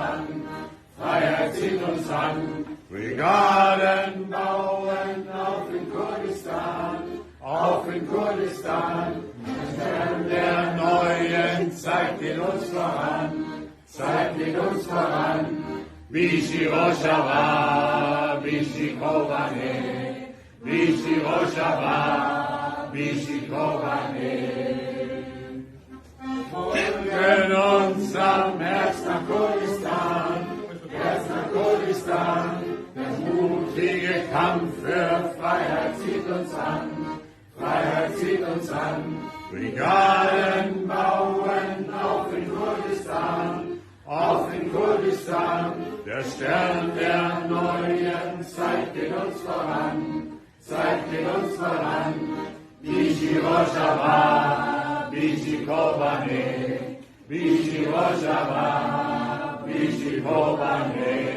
an, Freiheit zieht uns an. Brigaden bauen auf in Kurdistan, auf in Kurdistan. Der Stern der neuen Zeit geht uns voran, Zeit geht uns voran. Bishi Roshava, Bishi Kovane, Bishi Roshava, Bishi Kovane. Folgen uns am Herz nach Kurdistan, Herz nach Kurdistan. Der mutige Kampf für Freiheit zieht uns an, Freiheit zieht uns an. Brigaden bauen auf in Kurdistan, auf in Kurdistan. Der Stern der neuen Zeit geht uns voran, Zeit geht uns voran. Bishi Roshava, Bishi Kovane, Bishi Roshava, Bishi Kovane.